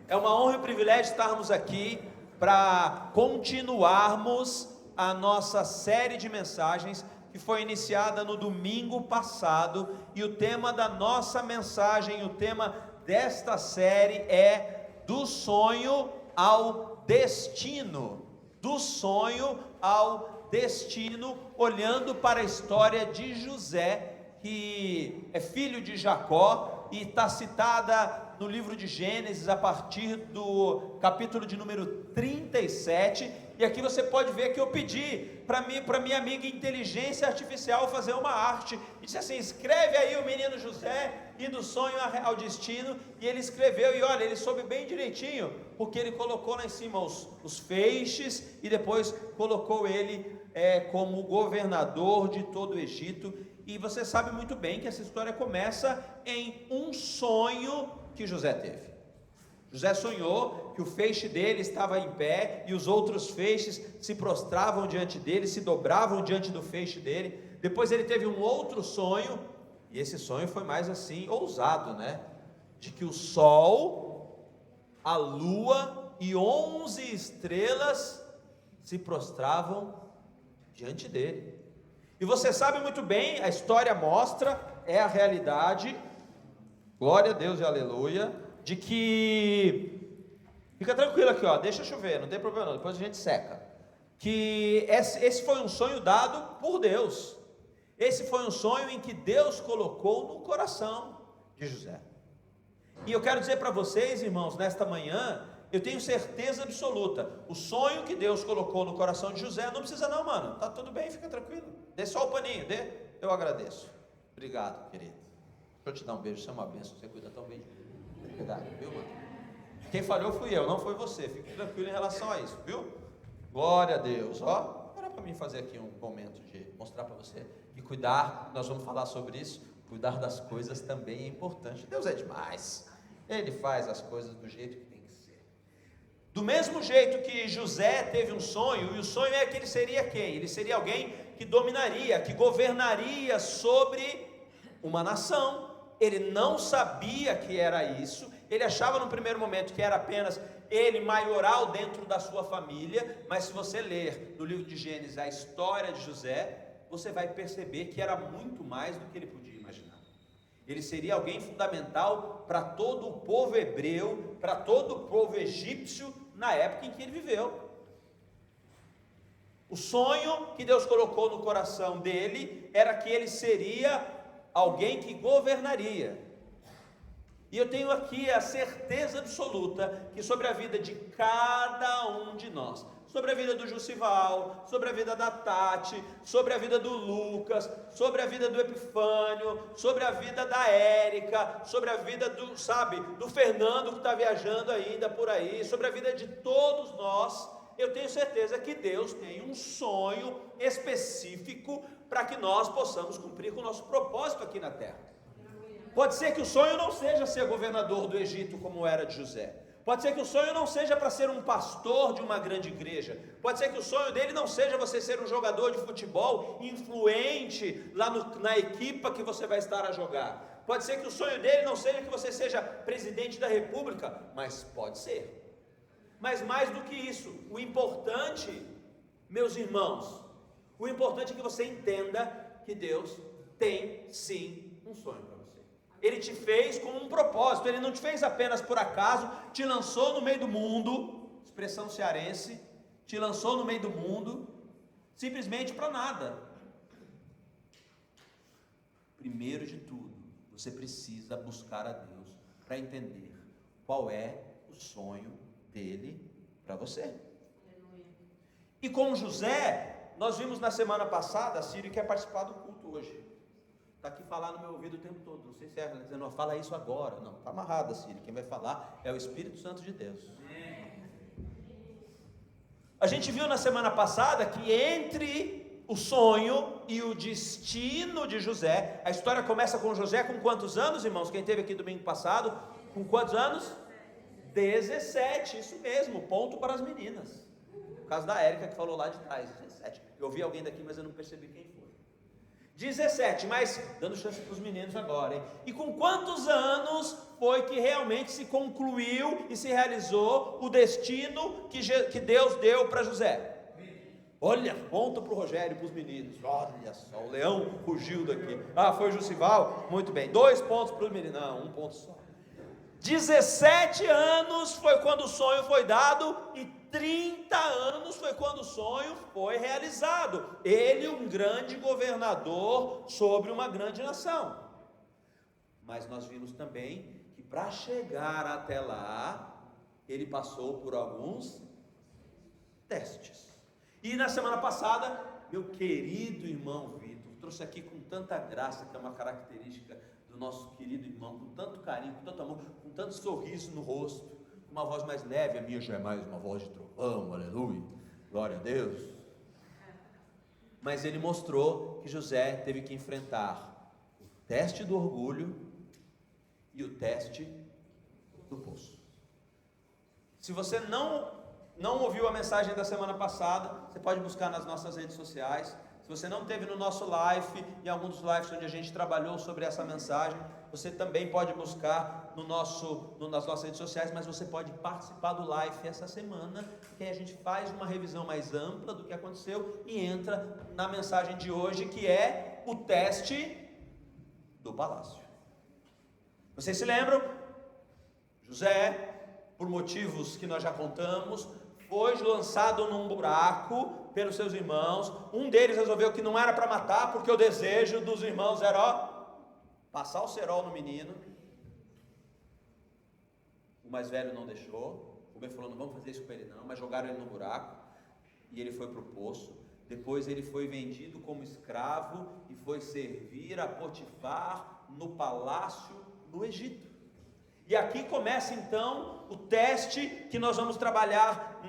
É uma honra e um privilégio estarmos aqui para continuarmos a nossa série de mensagens que foi iniciada no domingo passado, e o tema da nossa mensagem, o tema desta série é do sonho ao destino. Do sonho ao destino, olhando para a história de José, que é filho de Jacó e está citada no livro de Gênesis a partir do capítulo de número 37, e aqui você pode ver que eu pedi para minha amiga inteligência artificial fazer uma arte, e disse assim: escreve aí o menino José e do sonho ao destino, e ele escreveu, e olha, ele soube bem direitinho, porque ele colocou lá em cima os feixes, e depois colocou ele como governador de todo o Egito. E você sabe muito bem que essa história começa em um sonho que José teve. José sonhou que o feixe dele estava em pé e os outros feixes se prostravam diante dele, se dobravam diante do feixe dele. Depois ele teve um outro sonho, e esse sonho foi mais assim, ousado, né? De que o sol, a lua e 11 estrelas se prostravam diante dele. E você sabe muito bem, a história mostra, é a realidade, glória a Deus e aleluia, de que, fica tranquilo aqui, ó, deixa chover, não tem problema não, depois a gente seca, que esse foi um sonho dado por Deus, esse foi um sonho em que Deus colocou no coração de José. E eu quero dizer para vocês, irmãos, nesta manhã, eu tenho certeza absoluta, o sonho que Deus colocou no coração de José, não precisa não, mano, tá tudo bem, fica tranquilo, dê só o paninho, dê, eu agradeço. Obrigado, querido. Deixa eu te dar um beijo, você é uma bênção, você cuida tão bem. Obrigado, viu, mano? Quem falhou fui eu, não foi você, fique tranquilo em relação a isso, viu? Glória a Deus, ó, era para mim fazer aqui um momento de mostrar para você que cuidar, nós vamos falar sobre isso, cuidar das coisas também é importante. Deus é demais, Ele faz as coisas do jeito que tem que ser. Do mesmo jeito que José teve um sonho, e o sonho é que ele seria quem? Ele seria alguém que dominaria, que governaria sobre uma nação. Ele não sabia que era isso, ele achava no primeiro momento que era apenas ele maioral dentro da sua família, mas se você ler no livro de Gênesis a história de José, você vai perceber que era muito mais do que ele podia imaginar. Ele seria alguém fundamental para todo o povo hebreu, para todo o povo egípcio na época em que ele viveu. O sonho que Deus colocou no coração dele era que ele seria alguém que governaria. E eu tenho aqui a certeza absoluta que sobre a vida de cada um de nós, sobre a vida do Jussival, sobre a vida da Tati, sobre a vida do Lucas, sobre a vida do Epifânio, sobre a vida da Érica, sobre a vida do Fernando que está viajando ainda por aí, sobre a vida de todos nós, eu tenho certeza que Deus tem um sonho específico para que nós possamos cumprir com o nosso propósito aqui na terra. Pode ser que o sonho não seja ser governador do Egito como era de José. Pode ser que o sonho não seja para ser um pastor de uma grande igreja. Pode ser que o sonho dele não seja você ser um jogador de futebol influente lá na equipa que você vai estar a jogar. Pode ser que o sonho dele não seja que você seja presidente da república, mas pode ser. Mas mais do que isso, o importante, meus irmãos, o importante é que você entenda que Deus tem sim um sonho para você. Ele te fez com um propósito, Ele não te fez apenas por acaso, te lançou no meio do mundo, expressão cearense, te lançou no meio do mundo, simplesmente para nada. Primeiro de tudo, você precisa buscar a Deus para entender qual é o sonho dele para você. E com José, nós vimos na semana passada, a Sírio quer participar do culto hoje. Está aqui falar no meu ouvido o tempo todo, não sei se é dizendo, não, fala isso agora, não, está amarrada, Sírio, quem vai falar é o Espírito Santo de Deus. A gente viu na semana passada que entre o sonho e o destino de José, a história começa com José com quantos anos, irmãos? Quem esteve aqui domingo passado, com quantos anos? 17, isso mesmo, ponto para as meninas. No caso da Érica que falou lá de trás, 17. Eu ouvi alguém daqui, mas eu não percebi quem foi. 17, mas dando chance para os meninos agora, hein? E com quantos anos foi que realmente se concluiu e se realizou o destino que Deus deu para José? Olha, ponto para o Rogério e para os meninos. Olha só, o leão fugiu daqui. Foi o Jussival? Muito bem, 2 pontos para os meninos. Não, 1 ponto só. 17 anos foi quando o sonho foi dado, e 30 anos foi quando o sonho foi realizado. Ele, um grande governador sobre uma grande nação. Mas nós vimos também que para chegar até lá, ele passou por alguns testes. E na semana passada, meu querido irmão Vitor trouxe aqui com tanta graça, que é uma característica do nosso querido irmão, com tanto carinho, com tanto amor, com tanto sorriso no rosto, com uma voz mais leve. A minha já é mais uma voz de trovão, aleluia, glória a Deus. Mas ele mostrou que José teve que enfrentar o teste do orgulho e o teste do poço. Se você não ouviu a mensagem da semana passada, você pode buscar nas nossas redes sociais. Se você não teve no nosso live, em algum dos lives onde a gente trabalhou sobre essa mensagem, você também pode buscar nas nossas redes sociais, mas você pode participar do live essa semana, que aí a gente faz uma revisão mais ampla do que aconteceu e entra na mensagem de hoje, que é o teste do palácio. Vocês se lembram? José, por motivos que nós já contamos, foi lançado num buraco pelos seus irmãos. Um deles resolveu que não era para matar, porque o desejo dos irmãos era passar o cerol no menino. O mais velho não deixou. O bem falou: não vamos fazer isso com ele não, mas jogaram ele no buraco e ele foi para o poço. Depois ele foi vendido como escravo e foi servir a Potifar no palácio no Egito. E aqui começa então o teste que nós vamos trabalhar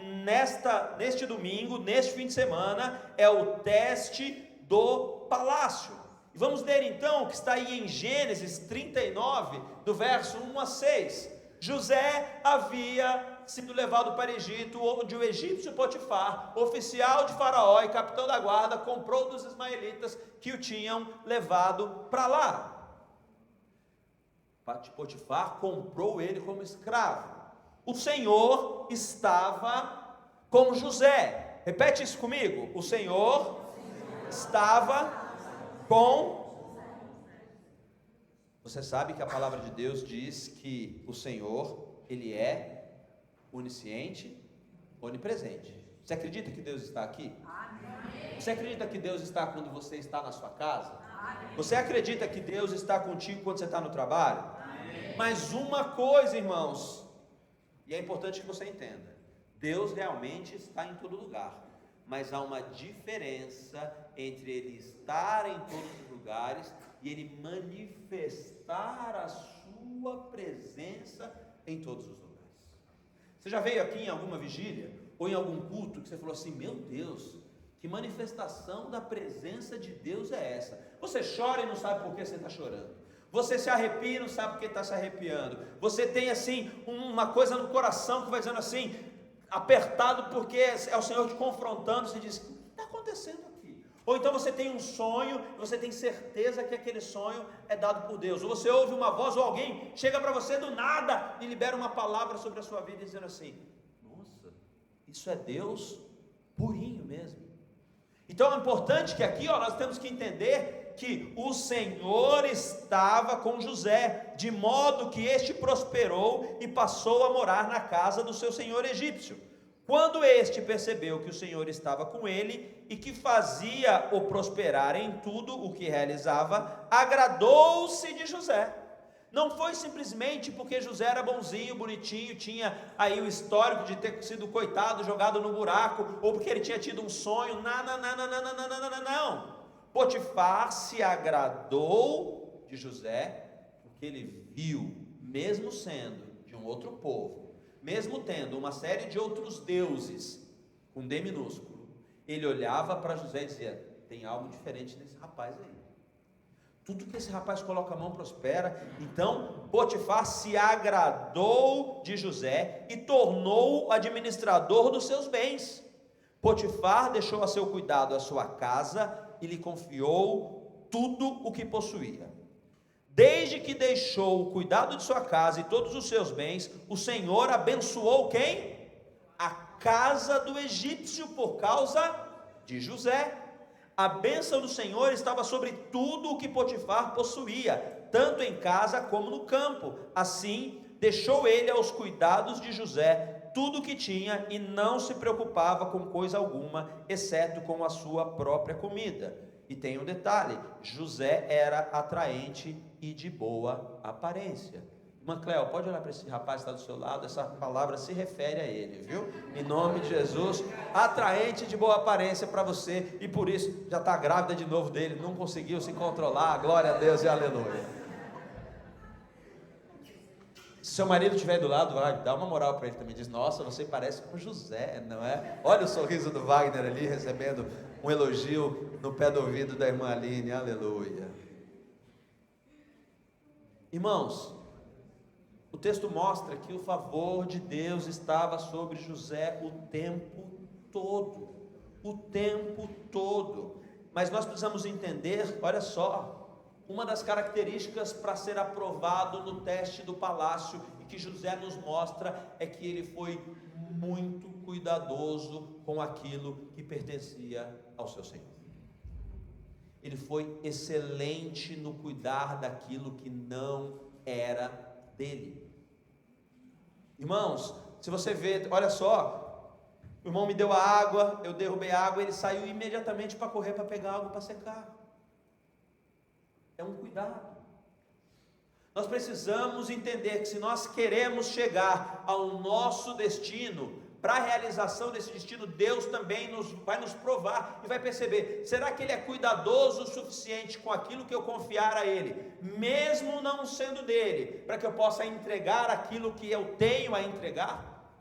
neste domingo, neste fim de semana, é o teste do palácio. E vamos ler então o que está aí em Gênesis 39, do verso 1 a 6. José havia sido levado para o Egito, onde o egípcio Potifar, oficial de Faraó e capitão da guarda, comprou dos ismaelitas que o tinham levado para lá. Potifar comprou ele como escravo. O Senhor estava com José. Repete isso comigo. O Senhor estava com... Você sabe que a palavra de Deus diz que o Senhor, Ele é onisciente, onipresente. Você acredita que Deus está aqui? Você acredita que Deus está quando você está na sua casa? Você acredita que Deus está contigo quando você está no trabalho? Mas uma coisa, irmãos, e é importante que você entenda: Deus realmente está em todo lugar, mas há uma diferença entre Ele estar em todos os lugares e Ele manifestar a sua presença em todos os lugares. Você já veio aqui em alguma vigília ou em algum culto que você falou assim: meu Deus, que manifestação da presença de Deus é essa? Você chora e não sabe por que você está chorando. Você se arrepia e não sabe por que está se arrepiando. Você tem assim uma coisa no coração que vai dizendo assim, apertado, porque é o Senhor te confrontando. Você diz: o que está acontecendo aqui? Ou então você tem um sonho, você tem certeza que aquele sonho é dado por Deus. Ou você ouve uma voz, ou alguém chega para você do nada e libera uma palavra sobre a sua vida, dizendo assim: nossa, isso é Deus purinho mesmo. Então é importante que aqui nós temos que entender que o Senhor estava com José, de modo que este prosperou e passou a morar na casa do seu senhor egípcio. Quando este percebeu que o Senhor estava com ele e que fazia-o prosperar em tudo o que realizava, agradou-se de José. Não foi simplesmente porque José era bonzinho, bonitinho, tinha aí o histórico de ter sido coitado, jogado no buraco, ou porque ele tinha tido um sonho. Não. Potifar se agradou de José, porque ele viu, mesmo sendo de um outro povo, mesmo tendo uma série de outros deuses, com D minúsculo, ele olhava para José e dizia: tem algo diferente nesse rapaz aí. Tudo que esse rapaz coloca a mão prospera. Então Potifar se agradou de José e tornou-o administrador dos seus bens. Potifar deixou a seu cuidado a sua casa e lhe confiou tudo o que possuía. Desde que deixou o cuidado de sua casa e todos os seus bens, o Senhor abençoou quem? A casa do egípcio, por causa de José. A bênção do Senhor estava sobre tudo o que Potifar possuía, tanto em casa como no campo. Assim, deixou ele aos cuidados de José tudo o que tinha e não se preocupava com coisa alguma, exceto com a sua própria comida. E tem um detalhe: José era atraente e de boa aparência. Irmã Cléo, pode olhar para esse rapaz que está do seu lado, essa palavra se refere a ele, viu? Em nome de Jesus, atraente e de boa aparência para você, e por isso já está grávida de novo dele, não conseguiu se controlar, glória a Deus e aleluia. Se seu marido estiver do lado, vai dar uma moral para ele também, diz: nossa, você parece com José, não é? Olha o sorriso do Wagner ali, recebendo um elogio no pé do ouvido da irmã Aline, aleluia. Irmãos, o texto mostra que o favor de Deus estava sobre José o tempo todo, mas nós precisamos entender, olha só, uma das características para ser aprovado no teste do palácio, e que José nos mostra, é que ele foi muito cuidadoso com aquilo que pertencia ao seu Senhor. Ele foi excelente no cuidar daquilo que não era dele. Irmãos, se você vê, olha só, o irmão me deu a água, eu derrubei a água, ele saiu imediatamente para correr para pegar água para secar. É um cuidado. Nós precisamos entender que se nós queremos chegar ao nosso destino, para a realização desse destino, Deus também vai nos provar e vai perceber: será que Ele é cuidadoso o suficiente com aquilo que eu confiar a Ele, mesmo não sendo dele, para que eu possa entregar aquilo que eu tenho a entregar?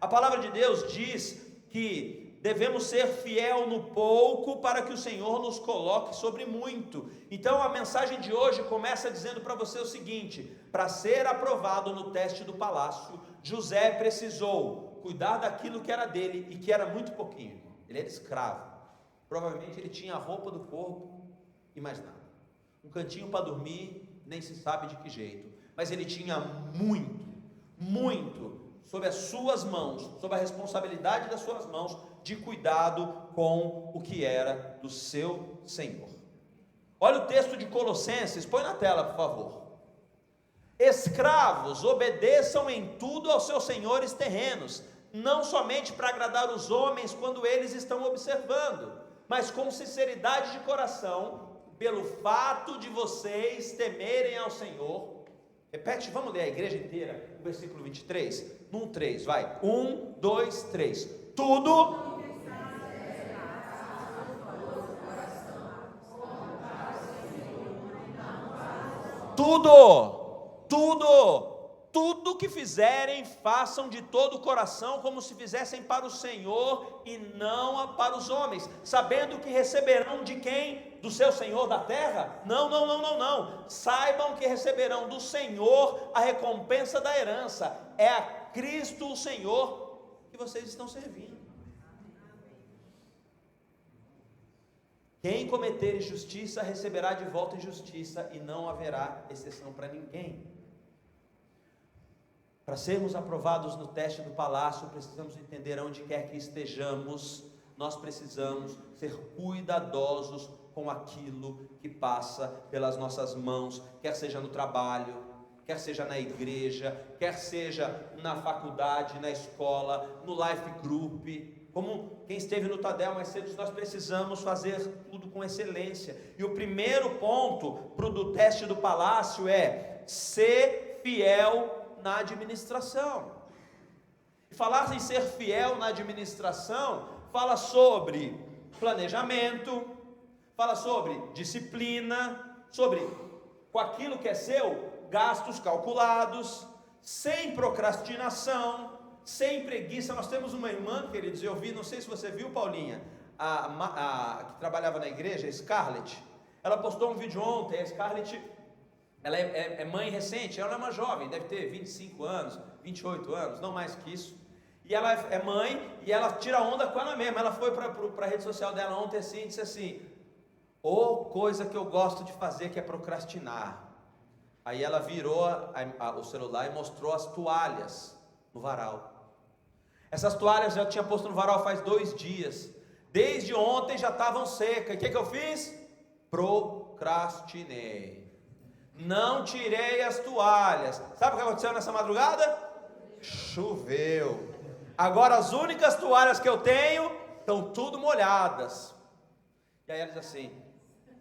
A palavra de Deus diz que devemos ser fiel no pouco, para que o Senhor nos coloque sobre muito. Então a mensagem de hoje começa dizendo para você o seguinte: para ser aprovado no teste do palácio, José precisou cuidar daquilo que era dele, e que era muito pouquinho. Ele era escravo, provavelmente ele tinha a roupa do corpo e mais nada, um cantinho para dormir, nem se sabe de que jeito, mas ele tinha muito sob as suas mãos, sob a responsabilidade das suas mãos, de cuidado com o que era do seu Senhor. Olha o texto de Colossenses, põe na tela, por favor. Escravos, obedeçam em tudo aos seus senhores terrenos, não somente para agradar os homens quando eles estão observando, mas com sinceridade de coração, pelo fato de vocês temerem ao Senhor. Repete, vamos ler a igreja inteira, o versículo 23, 3, vai, 1, 2, 3, tudo que fizerem, façam de todo o coração, como se fizessem para o Senhor e não para os homens, sabendo que receberão de quem? Do seu Senhor da terra? Não, saibam que receberão do Senhor a recompensa da herança, é a Cristo o Senhor que vocês estão servindo. Quem cometer injustiça receberá de volta injustiça, e não haverá exceção para ninguém. Para sermos aprovados no teste do palácio, precisamos entender: onde quer que estejamos, nós precisamos ser cuidadosos com aquilo que passa pelas nossas mãos, quer seja no trabalho, quer seja na igreja, quer seja na faculdade, na escola, no life group. Como quem esteve no Tadel mais cedo, nós precisamos fazer tudo com excelência. E o primeiro ponto do teste do palácio é ser fiel na administração. E falar em ser fiel na administração fala sobre planejamento, fala sobre disciplina, sobre com aquilo que é seu, gastos calculados, sem procrastinação, sem preguiça. Nós temos uma irmã, queridos, eu vi, não sei se você viu, Paulinha, que trabalhava na igreja, a Scarlett. Ela postou um vídeo ontem. A Scarlett, ela é mãe recente, ela é uma jovem, deve ter 25 anos, 28 anos, não mais que isso. E ela é mãe, e ela tira onda com ela mesma. Ela foi para a rede social dela ontem assim, e disse assim: Ou coisa que eu gosto de fazer, que é procrastinar. Aí ela virou o celular e mostrou as toalhas no varal. Essas toalhas eu tinha posto no varal faz 2 dias. Desde ontem já estavam secas. E o que eu fiz? Procrastinei. Não tirei as toalhas. Sabe o que aconteceu nessa madrugada? Choveu. Agora as únicas toalhas que eu tenho estão tudo molhadas. E aí ela diz assim: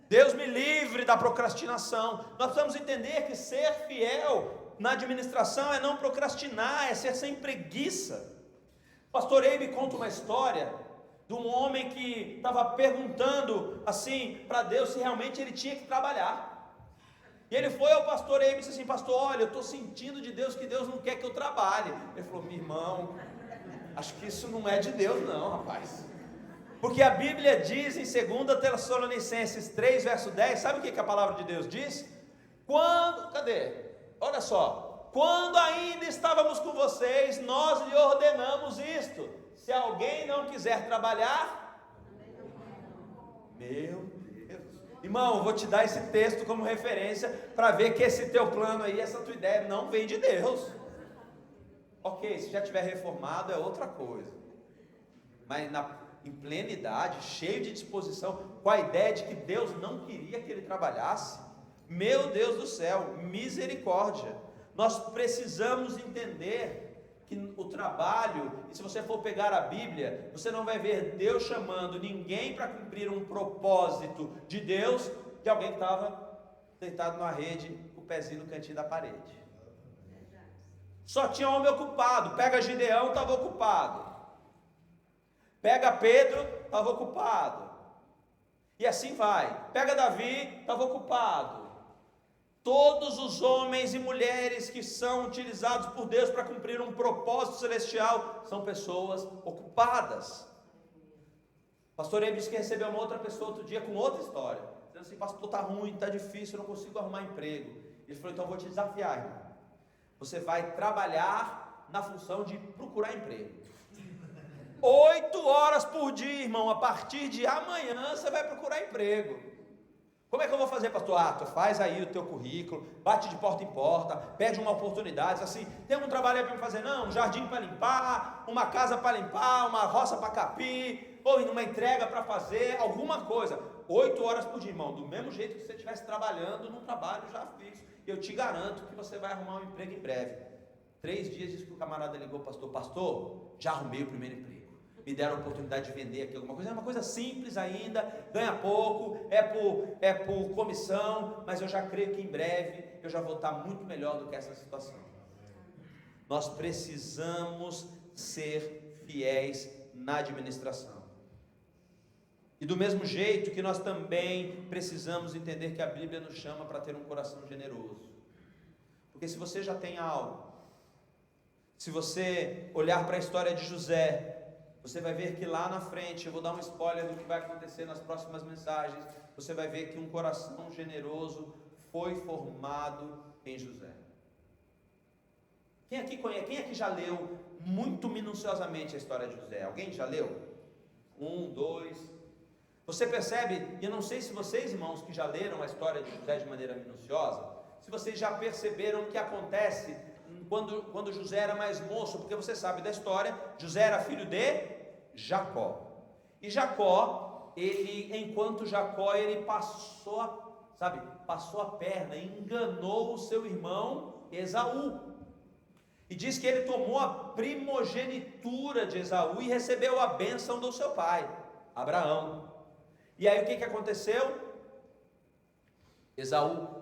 Deus me livre da procrastinação. Nós precisamos entender que ser fiel na administração é não procrastinar, é ser sem preguiça. O pastor Eibe conta uma história de um homem que estava perguntando assim para Deus se realmente ele tinha que trabalhar. E ele foi ao pastor Eibe e disse assim: pastor, olha, eu estou sentindo de Deus que Deus não quer que eu trabalhe. Ele falou: meu irmão, acho que isso não é de Deus não, rapaz. Porque a Bíblia diz em 2 Tessalonicenses 3, verso 10, sabe o que a palavra de Deus diz? Cadê? Olha só: quando ainda estávamos com vocês, nós lhe ordenamos isto: se alguém não quiser trabalhar, meu Deus. Irmão, eu vou te dar esse texto como referência para ver que esse teu plano aí, essa tua ideia não vem de Deus. Ok, se já tiver reformado é outra coisa. Mas em plena idade, cheio de disposição, com a ideia de que Deus não queria que ele trabalhasse, meu Deus do céu, misericórdia. Nós precisamos entender que o trabalho, e se você for pegar a Bíblia, você não vai ver Deus chamando ninguém para cumprir um propósito de Deus, de alguém que estava deitado numa rede, com o pezinho no cantinho da parede. Só tinha homem ocupado. Pega Gideão, estava ocupado. Pega Pedro, estava ocupado. E assim vai. Pega Davi, estava ocupado. Todos os homens e mulheres que são utilizados por Deus para cumprir um propósito celestial são pessoas ocupadas. Pastor Eibe disse que recebeu uma outra pessoa outro dia com outra história, dizendo assim: pastor, está ruim, está difícil, eu não consigo arrumar emprego. Ele falou: então eu vou te desafiar, irmão. Você vai trabalhar na função de procurar emprego. 8 horas por dia, irmão. A partir de amanhã você vai procurar emprego. Como é que eu vou fazer, pastor? Tu faz aí o teu currículo, bate de porta em porta, pede uma oportunidade, assim: tem um trabalho aí para me fazer? Não, um jardim para limpar, uma casa para limpar, uma roça para capir, ou uma entrega para fazer, alguma coisa. 8 horas por dia, irmão. Do mesmo jeito que você estivesse trabalhando num trabalho já fixo. Eu te garanto que você vai arrumar um emprego em breve. 3 dias disse que o camarada ligou: pastor, já arrumei o primeiro emprego. Me deram a oportunidade de vender aqui alguma coisa. É uma coisa simples ainda, ganha pouco, é por comissão, mas eu já creio que em breve eu já vou estar muito melhor do que essa situação. Nós precisamos ser fiéis na administração. E do mesmo jeito que nós também precisamos entender que a Bíblia nos chama para ter um coração generoso. Porque se você já tem algo, se você olhar para a história de José, você vai ver que lá na frente, eu vou dar um spoiler do que vai acontecer nas próximas mensagens, você vai ver que um coração generoso foi formado em José. Quem aqui já leu muito minuciosamente a história de José? Alguém já leu? 1, 2. Você percebe, e eu não sei se vocês, irmãos, que já leram a história de José de maneira minuciosa, se vocês já perceberam o que acontece quando José era mais moço, porque você sabe da história. José era filho de Jacó, e Jacó, enquanto Jacó, ele passou a perna, enganou o seu irmão Esaú, e diz que ele tomou a primogenitura de Esaú e recebeu a bênção do seu pai, Abraão. E aí o que aconteceu? Esaú,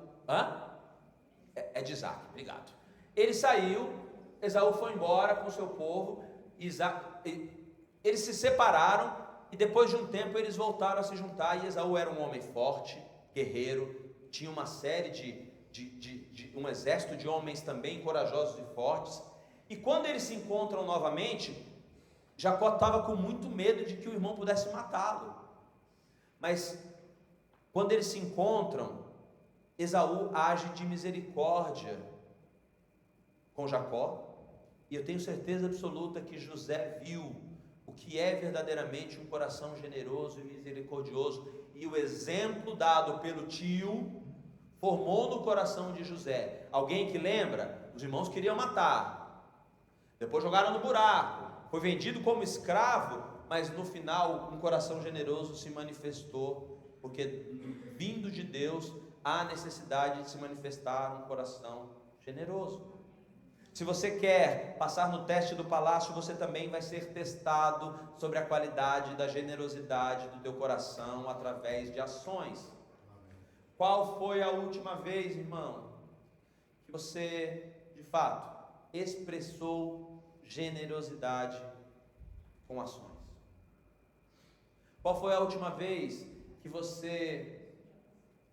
é de Isaac, obrigado. Ele saiu, Esaú foi embora com o seu povo, eles se separaram, e depois de um tempo eles voltaram a se juntar, e Esaú era um homem forte, guerreiro, tinha uma série um exército de homens também corajosos e fortes, e quando eles se encontram novamente, Jacó estava com muito medo de que o irmão pudesse matá-lo, mas quando eles se encontram, Esaú age de misericórdia com Jacó, e eu tenho certeza absoluta que José viu o o que é verdadeiramente um coração generoso e misericordioso. E o exemplo dado pelo tio formou no coração de José. Alguém que lembra? Os irmãos queriam matar, depois jogaram no buraco, foi vendido como escravo, mas no final um coração generoso se manifestou, porque vindo de Deus há necessidade de se manifestar um coração generoso. Se você quer passar no teste do palácio, você também vai ser testado sobre a qualidade da generosidade do teu coração através de ações. Qual foi a última vez, irmão, que você, de fato, expressou generosidade com ações? Qual foi a última vez que você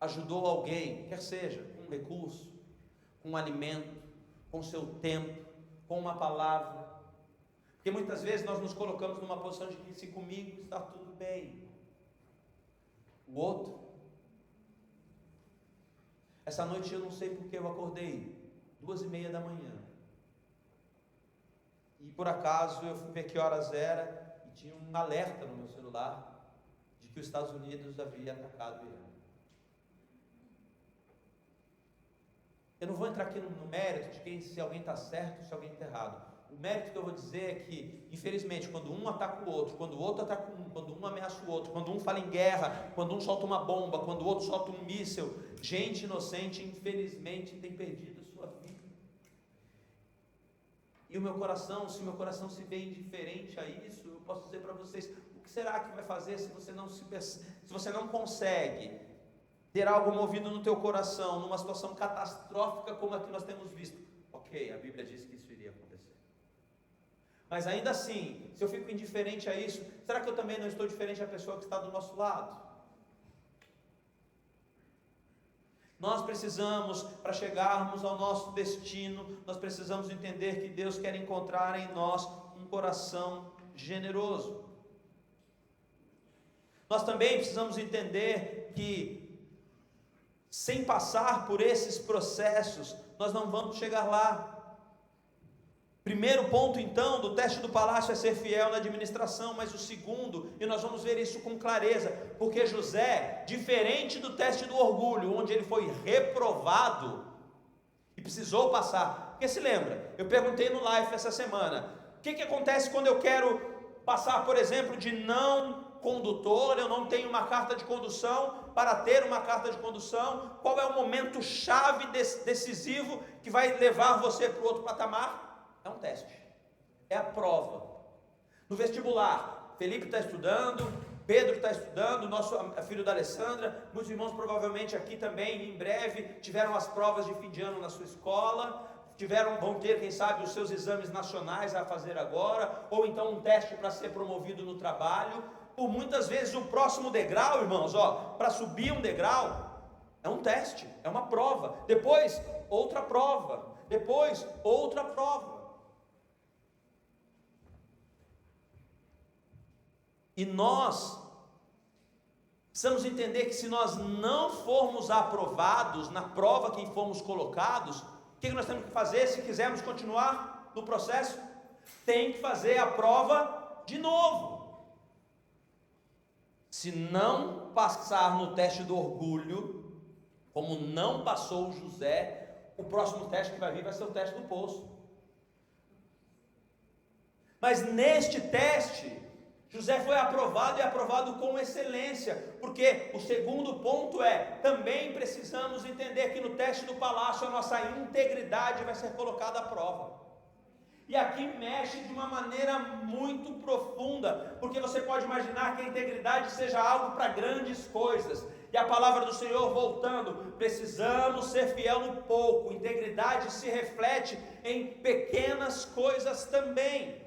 ajudou alguém, quer seja com um recurso, com um alimento, com o seu tempo, com uma palavra? Porque muitas vezes nós nos colocamos numa posição de que se comigo está tudo bem, o outro. Essa noite eu não sei porque eu acordei 2:30 da manhã, e por acaso eu fui ver que horas era, e tinha um alerta no meu celular de que os Estados Unidos havia atacado o Irã. Eu não vou entrar aqui no mérito de se alguém está certo ou se alguém está errado. O mérito que eu vou dizer é que, infelizmente, quando um ataca o outro, quando o outro ataca um, quando um ameaça o outro, quando um fala em guerra, quando um solta uma bomba, quando o outro solta um míssil, gente inocente, infelizmente, tem perdido sua vida. E o meu coração, se meu coração se vê indiferente a isso, eu posso dizer para vocês, o que será que vai fazer se você não consegue ter algo movido no teu coração, numa situação catastrófica como a que nós temos visto? Ok, a Bíblia diz que isso iria acontecer. Mas ainda assim, se eu fico indiferente a isso, será que eu também não estou diferente da pessoa que está do nosso lado? Nós precisamos, para chegarmos ao nosso destino, nós precisamos entender que Deus quer encontrar em nós um coração generoso. Nós também precisamos entender que, sem passar por esses processos, nós não vamos chegar lá. Primeiro ponto, então, do teste do palácio é ser fiel na administração, mas o segundo, e nós vamos ver isso com clareza, porque José, diferente do teste do orgulho, onde ele foi reprovado e precisou passar, porque se lembra, eu perguntei no live essa semana, o que acontece quando eu quero passar, por exemplo, de não condutor, eu não tenho uma carta de condução, para ter uma carta de condução, qual é o momento chave decisivo que vai levar você para o outro patamar? É um teste, é a prova. No vestibular, Felipe está estudando, Pedro está estudando, nosso filho da Alessandra, muitos irmãos provavelmente aqui também, em breve, tiveram as provas de fim de ano na sua escola, vão ter, quem sabe, os seus exames nacionais a fazer agora, ou então um teste para ser promovido no trabalho. Por muitas vezes o próximo degrau, irmãos, para subir um degrau, é um teste, é uma prova, depois outra prova, depois outra prova. E nós precisamos entender que se nós não formos aprovados na prova que fomos colocados, o que nós temos que fazer se quisermos continuar no processo? Tem que fazer a prova de novo. Se não passar no teste do orgulho, como não passou o José, o próximo teste que vai vir vai ser o teste do poço. Mas neste teste, José foi aprovado e aprovado com excelência, porque o segundo ponto também precisamos entender que no teste do palácio a nossa integridade vai ser colocada à prova. E aqui mexe de uma maneira muito profunda, porque você pode imaginar que a integridade seja algo para grandes coisas, e a palavra do Senhor voltando, precisamos ser fiel no pouco. Integridade se reflete em pequenas coisas também.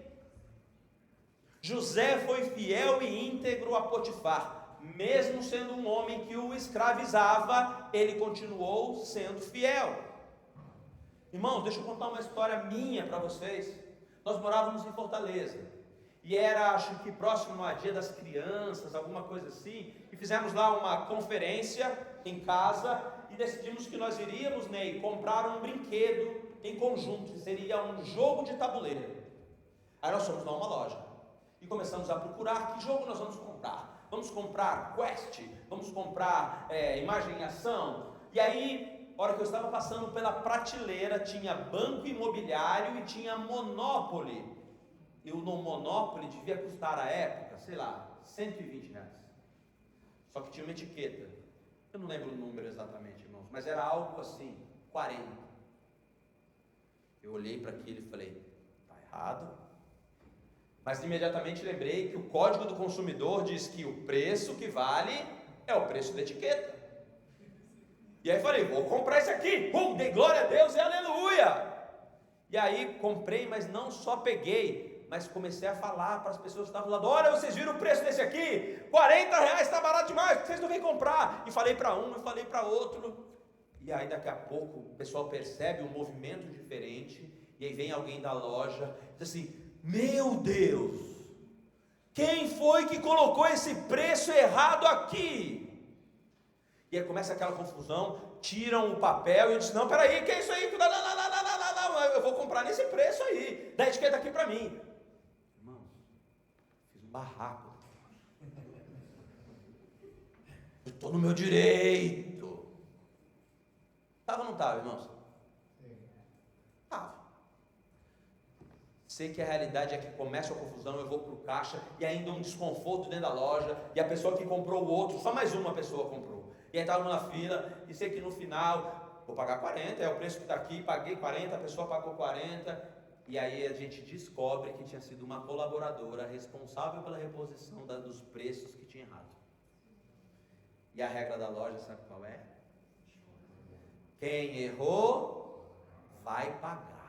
José foi fiel e íntegro a Potifar, mesmo sendo um homem que o escravizava, ele continuou sendo fiel. Irmãos, deixa eu contar uma história minha para vocês. Nós morávamos em Fortaleza, e era, acho que próximo a Dia das Crianças, alguma coisa assim, e fizemos lá uma conferência em casa, e decidimos que nós iríamos, Ney, comprar um brinquedo em conjunto, que seria um jogo de tabuleiro. Aí nós fomos lá uma loja, E começamos a procurar que jogo nós vamos comprar. Vamos comprar Quest, vamos comprar Imagem e Ação. E aí, a hora que eu estava passando pela prateleira, tinha Banco Imobiliário e tinha Monopoly. E o Monopoly devia custar à época, sei lá, R$120. Só que tinha uma etiqueta. Eu não lembro o número exatamente, irmãos, mas era algo assim, 40. Eu olhei para aquilo e falei, está errado. Mas imediatamente lembrei que o Código do Consumidor diz que o preço que vale é o preço da etiqueta. E aí falei, vou comprar esse aqui. Dei glória a Deus e aleluia. E aí comprei, mas não só peguei, mas comecei a falar para as pessoas que estavam lá. Olha, vocês viram o preço desse aqui? R$40 está barato demais, vocês não vêm comprar. E falei para um, e falei para outro. E aí daqui a pouco o pessoal percebe um movimento diferente. E aí vem alguém da loja e diz assim, meu Deus, quem foi que colocou esse preço errado aqui? E aí começa aquela confusão, tiram o papel e eu disse, não, peraí, que é isso aí? Não, eu vou comprar nesse preço aí, dá a etiqueta aqui para mim. Irmãos, fiz um barraco. Eu estou no meu direito. Estava ou não estava, irmãos? Estava. Sei que a realidade é que começa a confusão, eu vou para o caixa e ainda um desconforto dentro da loja, e a pessoa que comprou o outro, só mais uma pessoa comprou. E aí estava na fila, e sei que no final, vou pagar 40, é o preço que está aqui, paguei 40, a pessoa pagou 40, e aí a gente descobre que tinha sido uma colaboradora responsável pela reposição dos preços que tinha errado. E a regra da loja, sabe qual é? Quem errou, vai pagar.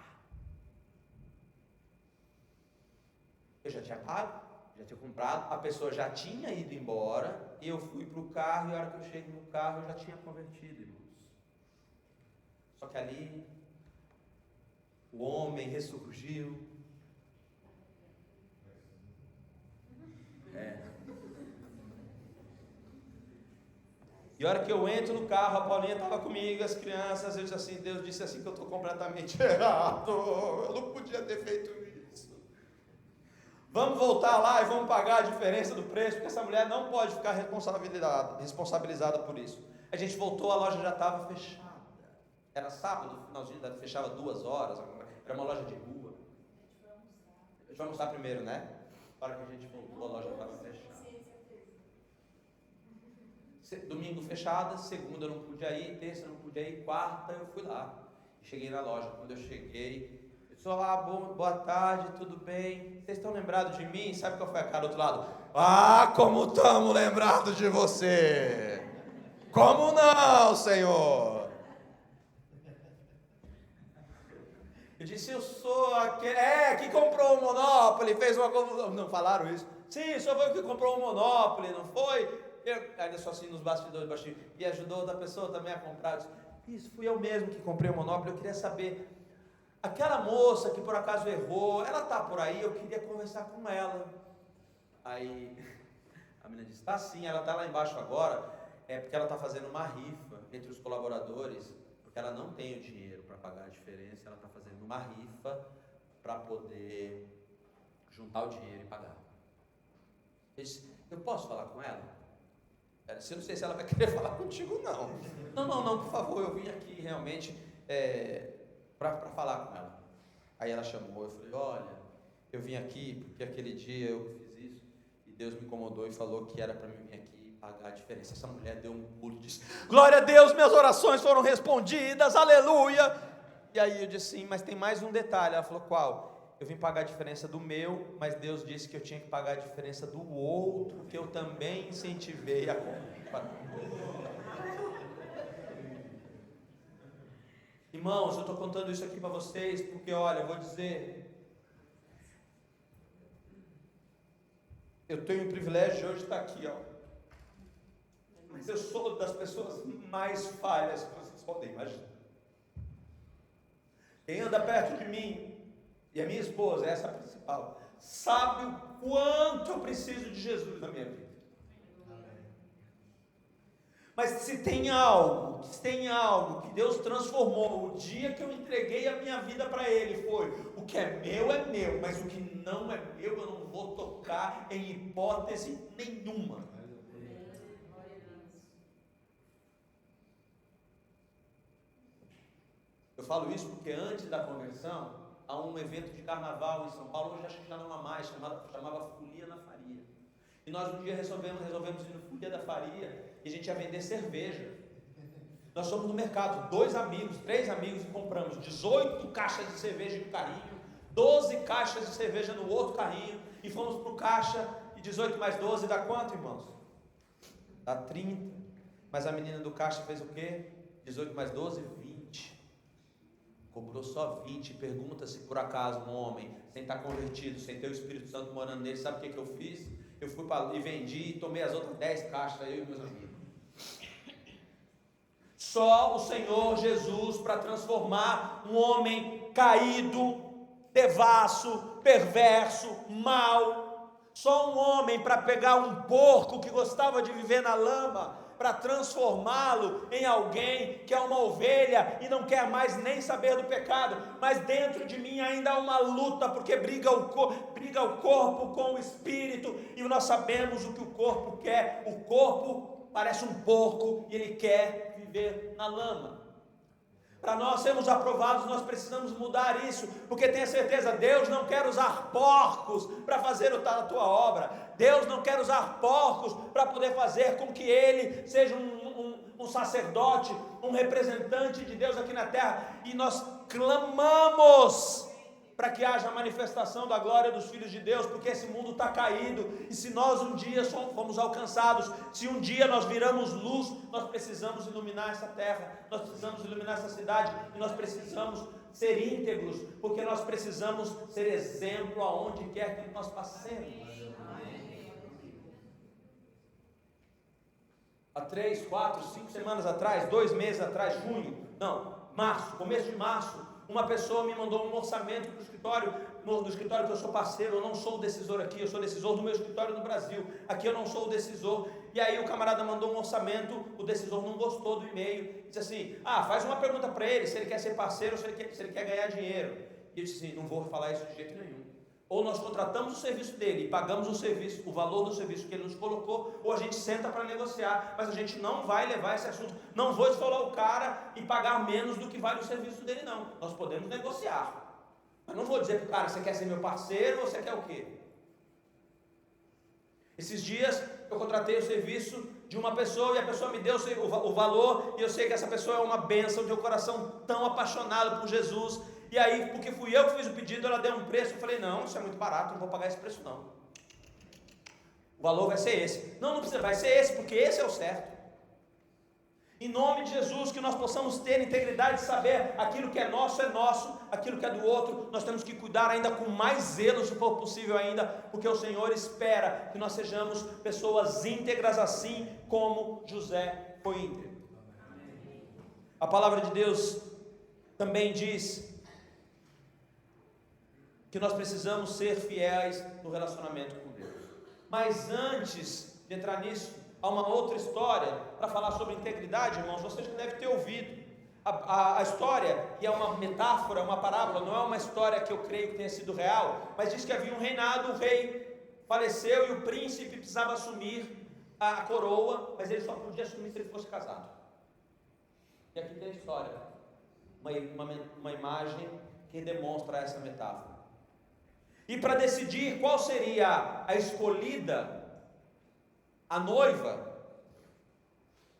Eu já tinha pago, já tinha comprado, a pessoa já tinha ido embora, eu fui para o carro, e a hora que eu cheguei no carro, eu já tinha convertido, irmãos. Só que ali, o homem ressurgiu. E a hora que eu entro no carro, a Paulinha estava comigo, as crianças, eu disse assim, Deus disse assim que eu estou completamente errado, eu não podia ter feito isso. Vamos voltar lá e vamos pagar a diferença do preço, porque essa mulher não pode ficar responsabilizada por isso. A gente voltou, a loja já estava fechada. Era sábado, finalzinho, fechava 2 horas, era uma loja de rua. A gente vai almoçar primeiro, né? Para que a gente voltou, a loja estava fechada. Domingo fechada, segunda eu não pude ir, terça eu não pude ir, quarta eu fui lá. Cheguei na loja, quando eu cheguei, eu disse, olá, boa tarde, tudo bem? Vocês estão lembrados de mim? Sabe qual foi a cara do outro lado? Ah, como estamos lembrados de você! Como não, Senhor? Eu disse, eu sou aquele, que comprou o Monopoly, fez uma confusão. Não falaram isso? Sim, só foi o que comprou o Monopoly, não foi? Eu ainda só assim nos bastidores baixinho, e ajudou outra pessoa também a comprar. Disse, isso, fui eu mesmo que comprei o Monopoly. Eu queria saber, aquela moça que por acaso errou, ela está por aí, eu queria conversar com ela. Aí a menina disse, tá sim, ela está lá embaixo agora, porque ela está fazendo uma rifa entre os colaboradores, porque ela não tem o dinheiro para pagar a diferença, ela está fazendo uma rifa para poder juntar o dinheiro e pagar. Eu disse, eu posso falar com ela? Eu não sei se ela vai querer falar contigo, não. Não, por favor, eu vim aqui realmente para falar com ela. Aí ela chamou, eu falei, olha, eu vim aqui porque aquele dia eu fiz isso e Deus me incomodou e falou que era para mim vir aqui pagar a diferença. Essa mulher deu um pulo e disse, glória a Deus, minhas orações foram respondidas, aleluia. E aí eu disse sim, mas tem mais um detalhe. Ela falou, qual? Eu vim pagar a diferença do meu, mas Deus disse que eu tinha que pagar a diferença do outro, que eu também incentivei a comprar. Irmãos, eu estou contando isso aqui para vocês, porque olha, eu vou dizer, eu tenho o privilégio de hoje estar aqui, mas eu sou das pessoas mais falhas que vocês podem imaginar. Quem anda perto de mim, e a minha esposa, essa é a principal, sabe o quanto eu preciso de Jesus na minha vida. Mas se tem algo que Deus transformou, o dia que eu entreguei a minha vida para Ele, foi: o que é meu, mas o que não é meu, eu não vou tocar em hipótese nenhuma. Eu falo isso porque antes da conversão, há um evento de carnaval em São Paulo, hoje acho que já não há mais, chamava Folia na Faria. E nós um dia resolvemos ir no Folia da Faria, e a gente ia vender cerveja. Nós fomos no mercado, 3 amigos, e compramos 18 caixas de cerveja em um carrinho, 12 caixas de cerveja no outro carrinho, e fomos para o caixa, e 18 mais 12 dá quanto, irmãos? Dá 30. Mas a menina do caixa fez o quê? 18 mais 12, 20. Cobrou só 20. Pergunta se por acaso um homem, sem estar convertido, sem ter o Espírito Santo morando nele, sabe o que eu fiz? Eu fui e vendi e tomei as outras 10 caixas, eu e meus amigos. Só o Senhor Jesus para transformar um homem caído, devasso, perverso, mau. Só um homem para pegar um porco que gostava de viver na lama, para transformá-lo em alguém que é uma ovelha e não quer mais nem saber do pecado. Mas dentro de mim ainda há uma luta, porque briga o corpo com o espírito, e nós sabemos o que o corpo quer. O corpo parece um porco e ele quer viver na lama. Para nós sermos aprovados, nós precisamos mudar isso, porque tenha certeza, Deus não quer usar porcos para fazer a tua obra. Deus não quer usar porcos para poder fazer com que Ele seja um sacerdote, um representante de Deus aqui na terra. E nós clamamos para que haja a manifestação da glória dos filhos de Deus, porque esse mundo está caído, e se nós um dia fomos alcançados, se um dia nós viramos luz, nós precisamos iluminar essa terra, nós precisamos iluminar essa cidade, e nós precisamos ser íntegros, porque nós precisamos ser exemplo aonde quer que nós passemos. Há 3, 4, 5 semanas atrás, 2 meses atrás, março, começo de março, uma pessoa me mandou um orçamento para o escritório, do escritório que eu sou parceiro. Eu não sou o decisor aqui, eu sou decisor do meu escritório no Brasil. Aqui eu não sou o decisor. E aí o camarada mandou um orçamento, o decisor não gostou do e-mail, disse assim: faz uma pergunta para ele, se ele quer ser parceiro ou se ele quer ganhar dinheiro. E eu disse assim: não vou falar isso de jeito nenhum. Ou nós contratamos o serviço dele e pagamos o valor do serviço que ele nos colocou, ou a gente senta para negociar, mas a gente não vai levar esse assunto. Não vou esfolar o cara e pagar menos do que vale o serviço dele, não. Nós podemos negociar, mas não vou dizer para o cara: você quer ser meu parceiro ou você quer o quê? Esses dias eu contratei o serviço de uma pessoa, e a pessoa me deu o valor, e eu sei que essa pessoa é uma bênção, de um coração tão apaixonado por Jesus. E aí, porque fui eu que fiz o pedido, ela deu um preço, eu falei: não, isso é muito barato, não vou pagar esse preço não. O valor vai ser esse. Não precisa, vai ser esse, porque esse é o certo. Em nome de Jesus, que nós possamos ter integridade de saber aquilo que é nosso, aquilo que é do outro, nós temos que cuidar ainda com mais zelo, se for possível ainda, porque o Senhor espera que nós sejamos pessoas íntegras, assim como José foi íntegro. A palavra de Deus também diz que nós precisamos ser fiéis no relacionamento com Deus. Mas antes de entrar nisso, há uma outra história para falar sobre integridade, irmãos. Vocês já devem ter ouvido a história, que é uma metáfora, uma parábola, não é uma história que eu creio que tenha sido real, mas diz que havia um reinado, o rei faleceu e o príncipe precisava assumir a coroa, mas ele só podia assumir se ele fosse casado. E aqui tem a história, uma imagem que demonstra essa metáfora. E para decidir qual seria a escolhida, a noiva,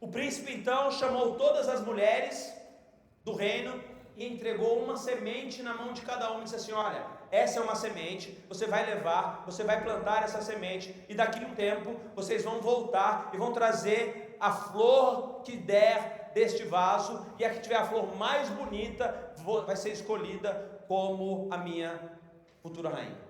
o príncipe então chamou todas as mulheres do reino e entregou uma semente na mão de cada uma e disse assim: olha, essa é uma semente, você vai levar, você vai plantar essa semente, e daqui a um tempo vocês vão voltar e vão trazer a flor que der deste vaso, e a que tiver a flor mais bonita vai ser escolhida como a minha futura rainha.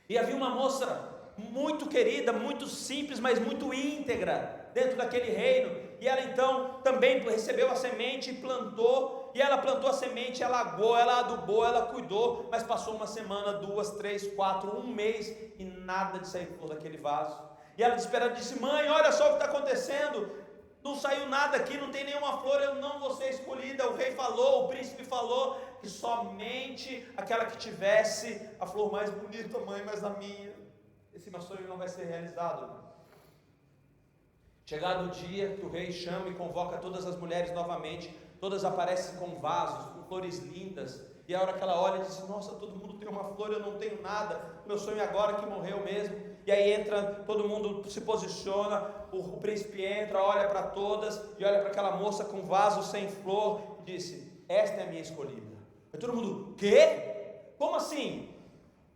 E havia uma moça muito querida, muito simples, mas muito íntegra dentro daquele reino, e ela então também recebeu a semente e plantou, e ela plantou a semente, ela agou, ela adubou, ela cuidou, mas passou uma semana, 2, 3, 4, um mês, e nada de sair flor daquele vaso. E ela desesperada disse: mãe, olha só o que está acontecendo, Não saiu nada aqui, não tem nenhuma flor, eu não vou ser escolhida. O rei falou, o príncipe falou que somente aquela que tivesse a flor mais bonita, mãe, mas a minha. Esse meu sonho não vai ser realizado. Chegado o dia que o rei chama e convoca todas as mulheres novamente, todas aparecem com vasos, com flores lindas, e a hora que ela olha diz: nossa, todo mundo tem uma flor, eu não tenho nada, meu sonho é agora que morreu mesmo. E aí entra, todo mundo se posiciona, o príncipe entra, olha para todas, e olha para aquela moça com vaso sem flor, e disse: esta é a minha escolhida. E todo mundo: quê? Como assim?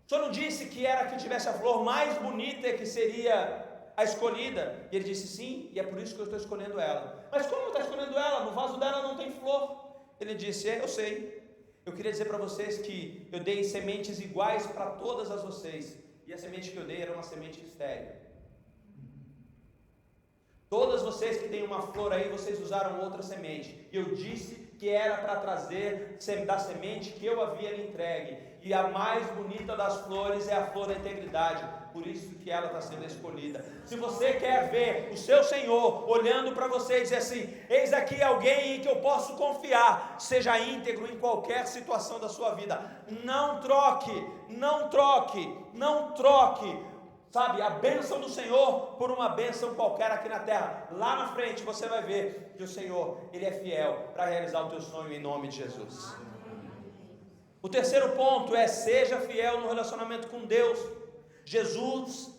O senhor não disse que era a que tivesse a flor mais bonita que seria a escolhida? E ele disse: sim, e é por isso que eu estou escolhendo ela. Mas como está escolhendo ela? No vaso dela não tem flor. Ele disse: eu sei, eu queria dizer para vocês que eu dei sementes iguais para todas as vocês, e a semente que eu dei era uma semente estéril. Todas vocês que têm uma flor aí, vocês usaram outra semente, e eu disse que era para trazer da semente que eu havia lhe entregue, e a mais bonita das flores é a flor da integridade, por isso que ela está sendo escolhida. Se você quer ver o seu Senhor olhando para você e dizer assim: eis aqui alguém em que eu posso confiar, seja íntegro em qualquer situação da sua vida, não troque, não troque, não troque, sabe, a bênção do Senhor por uma bênção qualquer aqui na terra. Lá na frente você vai ver que o Senhor, Ele é fiel para realizar o teu sonho em nome de Jesus. O terceiro ponto é: seja fiel no relacionamento com Deus. Jesus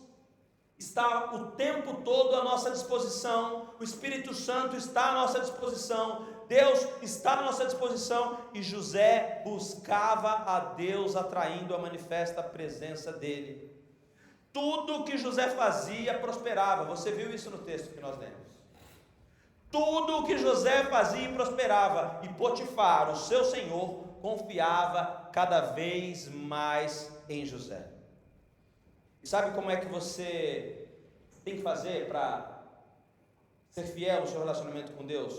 está o tempo todo à nossa disposição, o Espírito Santo está à nossa disposição, Deus está à nossa disposição, e José buscava a Deus atraindo a manifesta presença dele. Tudo que José fazia prosperava. Você viu isso no texto que nós lemos? Tudo que José fazia prosperava, e Potifar, o seu senhor, confiava cada vez mais em José. E sabe como é que você tem que fazer para ser fiel no seu relacionamento com Deus?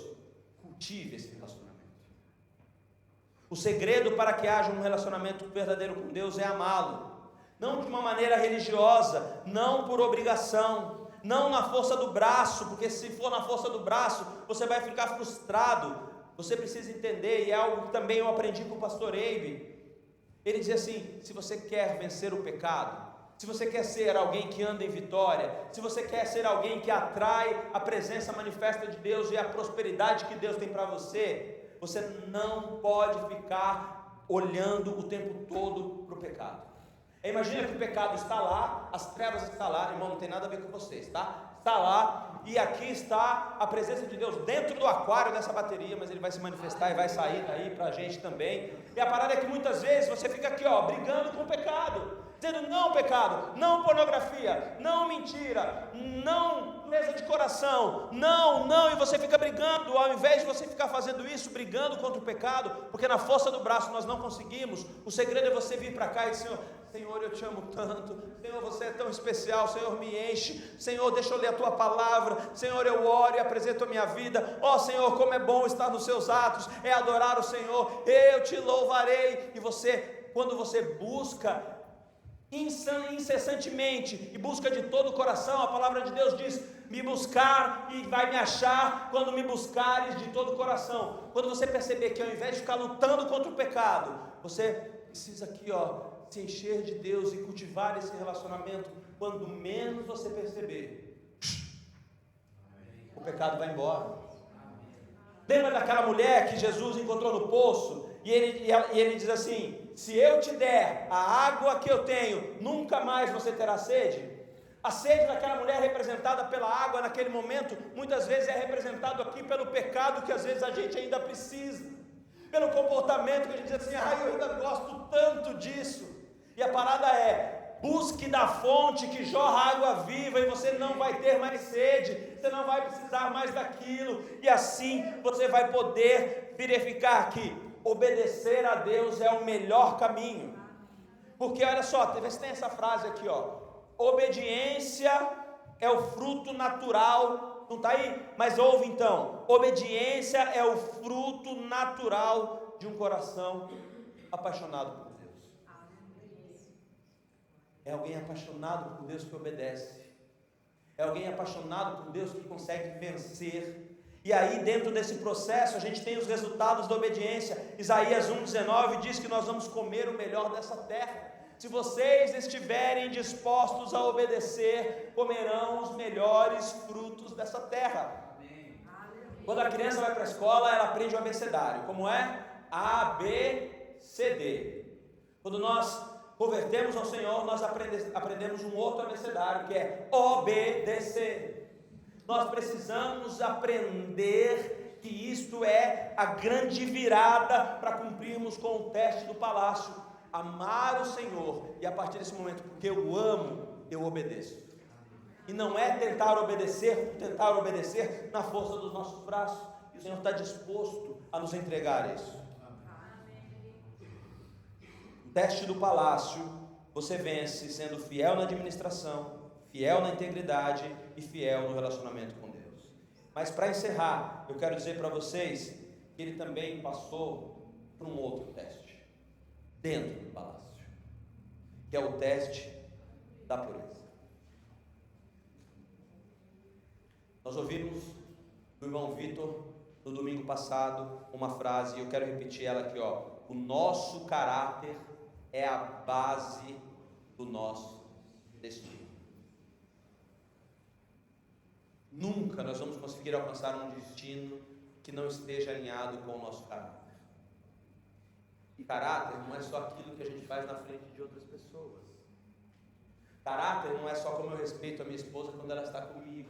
Cultive esse relacionamento. O segredo para que haja um relacionamento verdadeiro com Deus é amá-lo. Não de uma maneira religiosa, não por obrigação, não na força do braço, porque se for na força do braço, você vai ficar frustrado. Você precisa entender, e é algo que também eu aprendi com o pastor Eibe. Ele dizia assim: se você quer vencer o pecado, se você quer ser alguém que anda em vitória, se você quer ser alguém que atrai a presença manifesta de Deus e a prosperidade que Deus tem para você, você não pode ficar olhando o tempo todo para o pecado. Imagina que o pecado está lá, as trevas estão lá, irmão, não tem nada a ver com vocês, tá? Está lá, e aqui está a presença de Deus dentro do aquário dessa bateria, mas ele vai se manifestar e vai sair daí para a gente também. E a parada é que muitas vezes você fica aqui, ó, brigando com o pecado, dizendo não pecado, não pornografia, não mentira, não dureza de coração, não, e você fica brigando, ao invés de você ficar fazendo isso, brigando contra o pecado, porque na força do braço nós não conseguimos. O segredo é você vir para cá e dizer: Senhor, eu te amo tanto, Senhor, você é tão especial, Senhor, me enche, Senhor, deixa eu ler a tua palavra, Senhor, eu oro e apresento a minha vida. Ó Senhor, como é bom estar nos seus atos, é adorar o Senhor, eu te louvarei. E você, quando você busca incessantemente e busca de todo o coração, a palavra de Deus diz: me buscar e vai me achar quando me buscares de todo o coração. Quando você perceber que ao invés de ficar lutando contra o pecado, você precisa aqui, ó, se encher de Deus e cultivar esse relacionamento, quando menos você perceber, o pecado vai embora. Lembra daquela mulher que Jesus encontrou no poço, e ele diz assim: se eu te der a água que eu tenho, nunca mais você terá sede? A sede daquela mulher representada pela água naquele momento, muitas vezes é representado aqui pelo pecado que às vezes a gente ainda precisa, pelo comportamento que a gente diz assim: eu ainda gosto tanto disso. E a parada é: busque da fonte que jorra água viva, e você não vai ter mais sede, você não vai precisar mais daquilo, e assim você vai poder verificar que obedecer a Deus é o melhor caminho. Porque olha só, vê se tem essa frase aqui, ó: obediência é o fruto natural. Não está aí? Mas ouve então: obediência é o fruto natural de um coração apaixonado por Deus. É alguém apaixonado por Deus que obedece. É alguém apaixonado por Deus que consegue vencer. E aí, dentro desse processo, a gente tem os resultados da obediência. Isaías 1,19 diz que nós vamos comer o melhor dessa terra. Se vocês estiverem dispostos a obedecer, comerão os melhores frutos dessa terra. Quando a criança vai para a escola, ela aprende o abecedário. Como é? A, B, C, D. Quando nós convertemos ao Senhor, nós aprendemos um outro abecedário, que é obedecer. Nós precisamos aprender que isto é a grande virada para cumprirmos com o teste do palácio. Amar o Senhor, e a partir desse momento, porque eu amo, eu obedeço. E não é tentar obedecer na força dos nossos braços. E o Senhor está disposto a nos entregar isso. O teste do palácio, você vence sendo fiel na administração, fiel na integridade e fiel no relacionamento com Deus. Mas para encerrar, eu quero dizer para vocês que ele também passou por um outro teste, dentro do palácio, que é o teste da pureza. Nós ouvimos do irmão Vitor no domingo passado uma frase, e eu quero repetir ela aqui, ó. O nosso caráter é a base do nosso destino. Nunca nós vamos conseguir alcançar um destino que não esteja alinhado com o nosso caráter. E caráter não é só aquilo que a gente faz na frente de outras pessoas. Caráter não é só como eu respeito a minha esposa quando ela está comigo.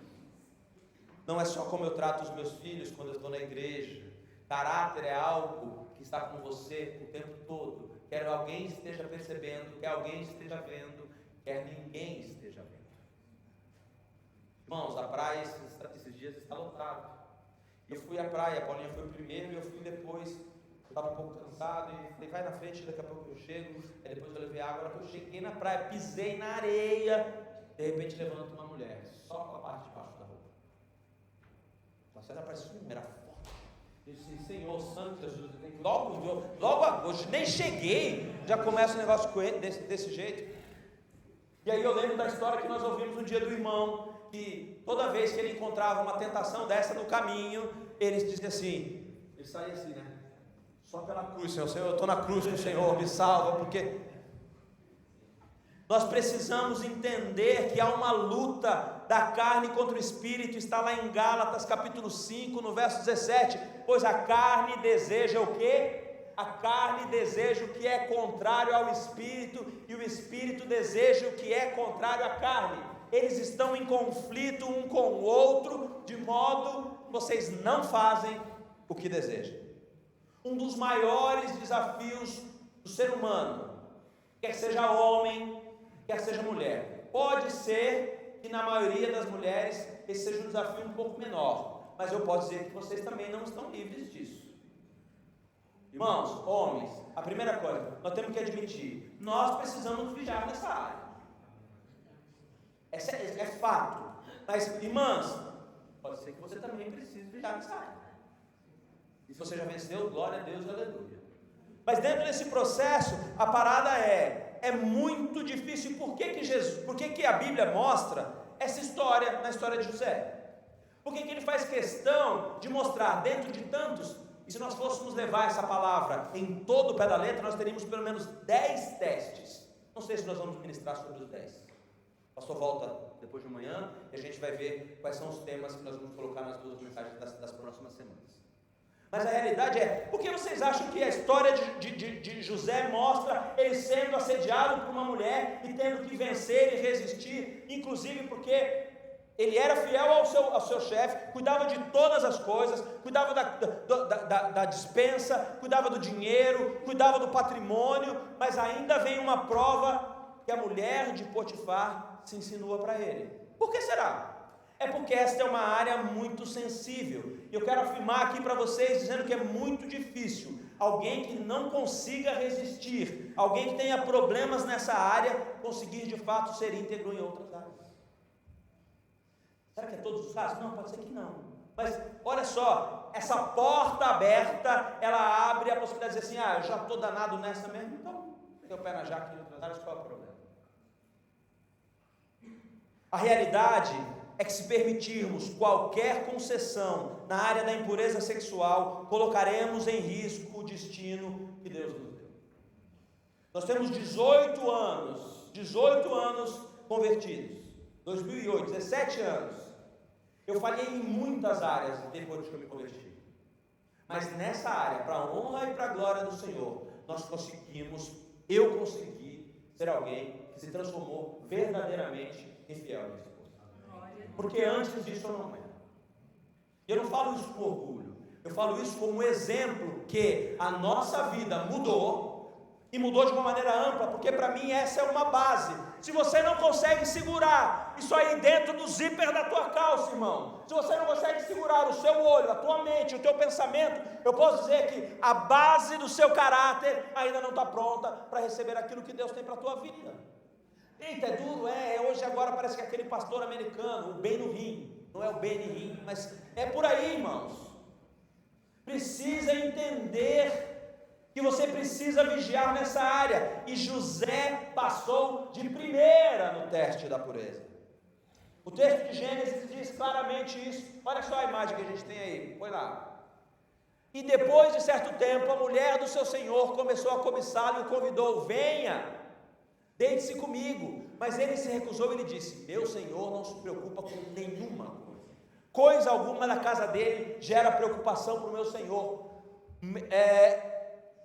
Não é só como eu trato os meus filhos quando eu estou na igreja. Caráter é algo que está com você o tempo todo. Quer alguém esteja percebendo, quer alguém esteja vendo, quer ninguém esteja vendo. Irmãos, a praia esses dias está lotada. Eu fui à praia, a Paulinha foi o primeiro e eu fui depois. Eu estava um pouco cansado e falei, vai na frente, daqui a pouco eu chego. Aí depois eu levei água, eu cheguei na praia, pisei na areia. De repente levanta uma mulher, só com a parte de baixo da roupa. Nossa, ela parecia era forte. Eu disse, Senhor Santo Jesus, logo hoje, nem cheguei, já começa o negócio com ele, desse jeito. E aí eu lembro da história que nós ouvimos um dia do irmão, que toda vez que ele encontrava uma tentação dessa no caminho, ele dizia assim, ele saía assim, né? Só pela cruz, Senhor, eu estou na cruz com o Senhor, me salva, porque nós precisamos entender que há uma luta da carne contra o Espírito, está lá em Gálatas capítulo 5, no verso 17, pois a carne deseja o quê? A carne deseja o que é contrário ao Espírito, e o Espírito deseja o que é contrário à carne. Eles estão em conflito um com o outro, de modo que vocês não fazem o que desejam. Um dos maiores desafios do ser humano, quer seja homem, quer seja mulher, pode ser que na maioria das mulheres esse seja um desafio um pouco menor, mas eu posso dizer que vocês também não estão livres disso. Irmãos, homens, a primeira coisa, nós temos que admitir, nós precisamos vigiar nessa área. É fato. Mas, irmãs, pode ser que você também precise vigiar nessa área. E se você já venceu, glória a Deus, aleluia. Mas dentro desse processo, a parada é muito difícil. Por que a Bíblia mostra essa história na história de José? Por que ele faz questão de mostrar dentro de tantos? E se nós fôssemos levar essa palavra em todo o pé da letra, nós teríamos pelo menos 10 testes. Não sei se nós vamos ministrar sobre os 10. O pastor volta depois de amanhã e a gente vai ver quais são os temas que nós vamos colocar nas duas mensagens das próximas semanas. Mas a realidade é, por que vocês acham que a história de José mostra ele sendo assediado por uma mulher e tendo que vencer e resistir, inclusive porque ele era fiel ao seu chefe, cuidava de todas as coisas, cuidava da dispensa, cuidava do dinheiro, cuidava do patrimônio, mas ainda vem uma prova que a mulher de Potifar se insinua para ele. Por que será? É porque esta é uma área muito sensível, e eu quero afirmar aqui para vocês, dizendo que é muito difícil alguém que não consiga resistir, alguém que tenha problemas nessa área, conseguir de fato ser íntegro em outras áreas. Será que é todos os casos? Não, pode ser que não. Mas olha só, essa porta aberta, ela abre a possibilidade de dizer assim, eu já estou danado nessa mesmo, então tem o pé na jaca em outras áreas, qual é o problema? A realidade é que, se permitirmos qualquer concessão na área da impureza sexual, colocaremos em risco o destino que Deus nos deu. Nós temos 18 anos convertidos, 2008, 17 anos. Eu falhei em muitas áreas depois que eu me converti, mas nessa área, para a honra e para a glória do Senhor, eu consegui ser alguém que se transformou verdadeiramente em fiel a Deus. Porque antes disso eu não era. Eu não falo isso com orgulho, eu falo isso como exemplo que a nossa vida mudou, e mudou de uma maneira ampla, porque para mim essa é uma base. Se você não consegue segurar isso aí dentro do zíper da tua calça, irmão, se você não consegue segurar o seu olho, a tua mente, o teu pensamento, eu posso dizer que a base do seu caráter ainda não está pronta para receber aquilo que Deus tem para a tua vida. Eita, é duro, hoje agora parece que aquele pastor americano, o Ben-Hur, não é o Ben-Hur, mas é por aí, irmãos. Precisa entender que você precisa vigiar nessa área, e José passou de primeira no teste da pureza. O texto de Gênesis diz claramente isso. Olha só a imagem que a gente tem aí, põe lá. E depois de certo tempo, a mulher do seu senhor começou a cobiçá-lo e o convidou: venha, deite-se comigo. Mas ele se recusou e lhe disse: meu senhor não se preocupa com nenhuma coisa alguma na casa dele gera preocupação para o meu senhor,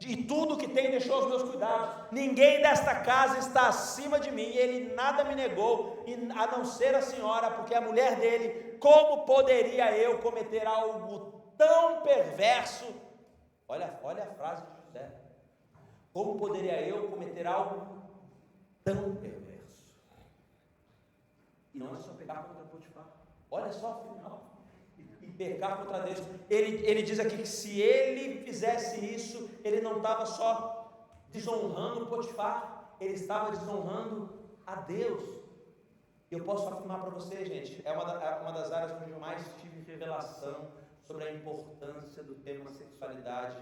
e tudo que tem deixou os meus cuidados. Ninguém desta casa está acima de mim, e ele nada me negou, a não ser a senhora, porque é a mulher dele. Como poderia eu cometer algo tão perverso? Olha a frase de José: como poderia eu cometer algo tão perverso? E não é só pecar contra Potifar, olha só o final, e pecar contra Deus. Ele diz aqui que se ele fizesse isso, ele não estava só desonrando Potifar, ele estava desonrando a Deus. E eu posso afirmar para você, gente, é uma das áreas onde eu mais tive revelação sobre a importância do tema sexualidade.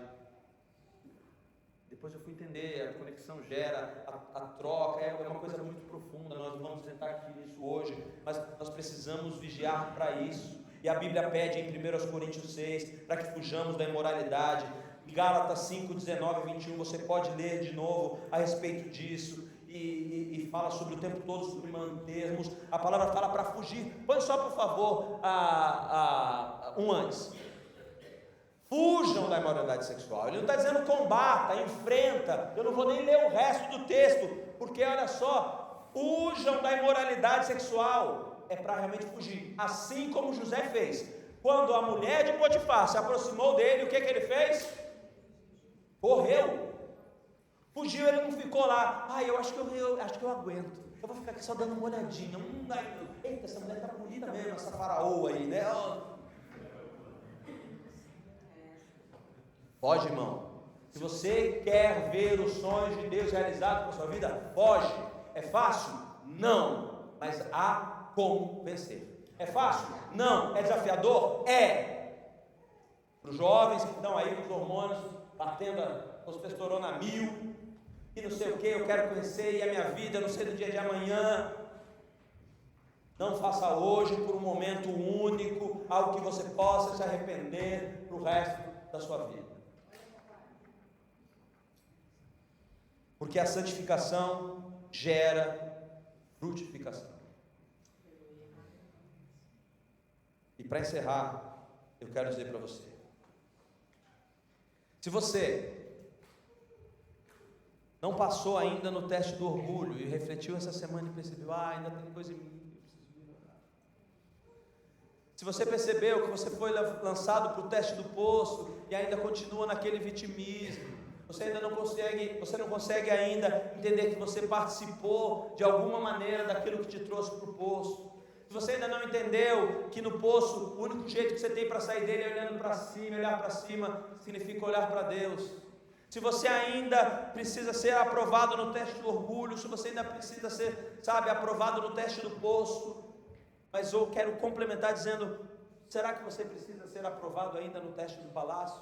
Depois eu fui entender, a conexão gera, a troca, é uma coisa muito profunda. Nós não vamos tentar aqui nisso hoje, mas nós precisamos vigiar para isso. E a Bíblia pede em 1 Coríntios 6, para que fujamos da imoralidade. Em Gálatas 5, 19 e 21, você pode ler de novo a respeito disso, e fala sobre o tempo todo sobre mantermos. A palavra fala para fugir. Põe só, por favor, antes. Fujam da imoralidade sexual. Ele não está dizendo combata, enfrenta. Eu não vou nem ler o resto do texto, porque olha só, fujam da imoralidade sexual, é para realmente fugir, assim como José fez. Quando a mulher de Potifar se aproximou dele, o que ele fez? Correu, fugiu. Ele não ficou lá: eu acho que eu aguento, eu vou ficar aqui só dando uma olhadinha. Eita, essa mulher está bonita mesmo, essa faraó aí, né? Foge, irmão. Se você quer ver os sonhos de Deus realizados na sua vida, foge. É fácil? Não, mas há como vencer. É fácil? Não. É desafiador? É. Para os jovens que estão aí com os hormônios batendo os testosterona 1000 e não sei o que, eu quero conhecer, e a minha vida, eu não sei do dia de amanhã. Não faça hoje por um momento único algo que você possa se arrepender para o resto da sua vida. Porque a santificação gera frutificação. E para encerrar, eu quero dizer para você: se você não passou ainda no teste do orgulho e refletiu essa semana e percebeu: ainda tem coisa em mim que eu preciso melhorar. Se você percebeu que você foi lançado para o teste do poço e ainda continua naquele vitimismo, você não consegue ainda entender que você participou de alguma maneira daquilo que te trouxe para o poço. Se você ainda não entendeu que no poço o único jeito que você tem para sair dele é olhando para cima, olhar para cima significa olhar para Deus. Se você ainda precisa ser aprovado no teste do orgulho, se você ainda precisa ser, aprovado no teste do poço, mas eu quero complementar dizendo: será que você precisa ser aprovado ainda no teste do palácio?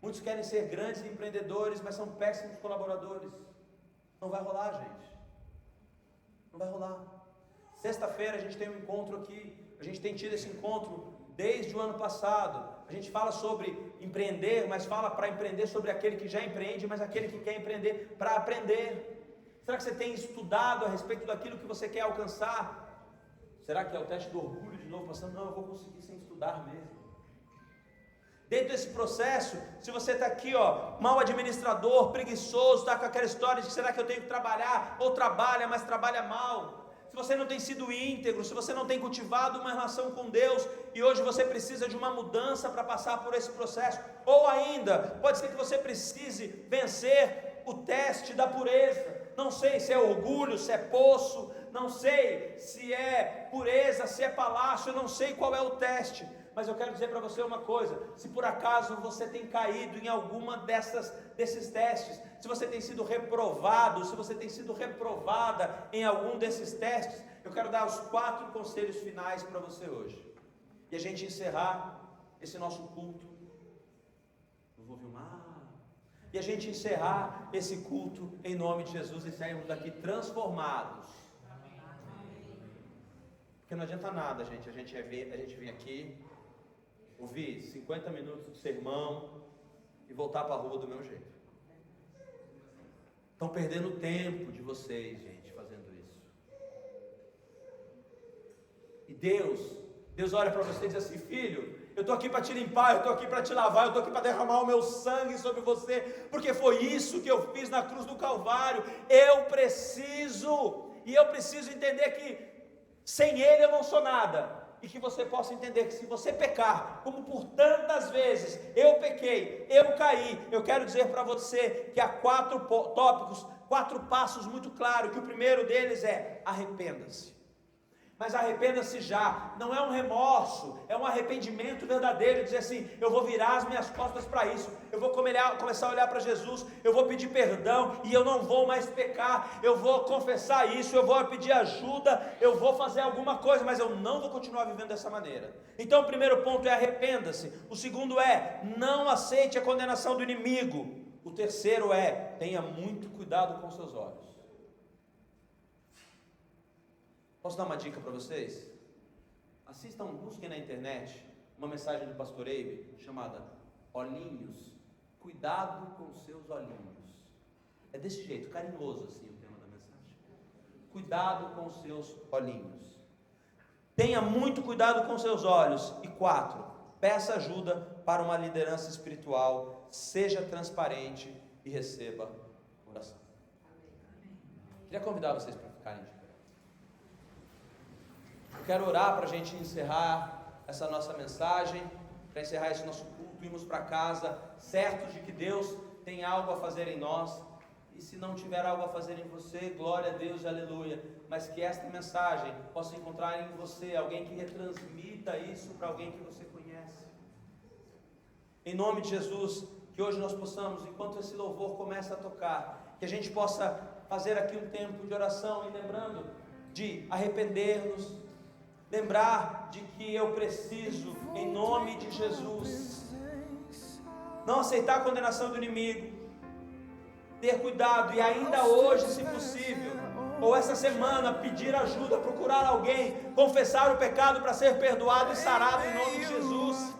Muitos querem ser grandes empreendedores, mas são péssimos colaboradores. Não vai rolar, gente. Não vai rolar. Sexta-feira a gente tem um encontro aqui, a gente tem tido esse encontro desde o ano passado. A gente fala sobre empreender, mas fala para empreender sobre aquele que já empreende, mas aquele que quer empreender para aprender. Será que você tem estudado a respeito daquilo que você quer alcançar? Será que é o teste do orgulho de novo, passando? Não, eu vou conseguir sem estudar mesmo. Dentro desse processo, se você está aqui, mal administrador, preguiçoso, está com aquela história de será que eu tenho que trabalhar, ou trabalha, mas trabalha mal. Se você não tem sido íntegro, se você não tem cultivado uma relação com Deus, e hoje você precisa de uma mudança para passar por esse processo, ou ainda, pode ser que você precise vencer o teste da pureza. Não sei se é orgulho, se é poço, não sei se é pureza, se é palácio, eu não sei qual é o teste, mas eu quero dizer para você uma coisa: se por acaso você tem caído em alguma desses testes, se você tem sido reprovado, se você tem sido reprovada em algum desses testes, eu quero dar os 4 conselhos finais para você hoje, e a gente encerrar esse nosso culto. Não vou filmar. E a gente encerrar esse culto em nome de Jesus e sairmos daqui transformados. Porque não adianta nada, gente, a gente vir aqui, ouvir 50 minutos de sermão e voltar para a rua do meu jeito. Estão perdendo o tempo de vocês, gente, fazendo isso. E Deus olha para você e diz assim: filho, eu estou aqui para te limpar, eu estou aqui para te lavar, eu estou aqui para derramar o meu sangue sobre você, porque foi isso que eu fiz na cruz do Calvário. Eu preciso entender que sem Ele eu não sou nada, e que você possa entender que se você pecar, como por tantas vezes eu pequei, eu caí, eu quero dizer para você que há 4 tópicos, 4 passos muito claros, que o primeiro deles é: arrependa-se. Mas arrependa-se já, não é um remorso, é um arrependimento verdadeiro, dizer assim: eu vou virar as minhas costas para isso, eu vou começar a olhar para Jesus, eu vou pedir perdão e eu não vou mais pecar, eu vou confessar isso, eu vou pedir ajuda, eu vou fazer alguma coisa, mas eu não vou continuar vivendo dessa maneira. Então o primeiro ponto é arrependa-se, o segundo é não aceite a condenação do inimigo, o terceiro é tenha muito cuidado com seus olhos. Posso dar uma dica para vocês? Busquem na internet uma mensagem do pastor Eibe chamada Olhinhos, cuidado com seus olhinhos. É desse jeito, carinhoso assim o tema da mensagem. Cuidado com seus olhinhos. Tenha muito cuidado com seus olhos. E 4, peça ajuda para uma liderança espiritual, seja transparente e receba oração. Queria convidar vocês para ficarem de pé. Quero orar para a gente encerrar essa nossa mensagem, para encerrar esse nosso culto, irmos para casa, certos de que Deus tem algo a fazer em nós, e se não tiver algo a fazer em você, glória a Deus, aleluia, mas que esta mensagem possa encontrar em você alguém que retransmita isso para alguém que você conhece. Em nome de Jesus, que hoje nós possamos, enquanto esse louvor começa a tocar, que a gente possa fazer aqui um tempo de oração, e lembrando de arrepender-nos, lembrar de que eu preciso, em nome de Jesus, não aceitar a condenação do inimigo, ter cuidado e ainda hoje, se possível, ou essa semana, pedir ajuda, procurar alguém, confessar o pecado para ser perdoado e sarado em nome de Jesus.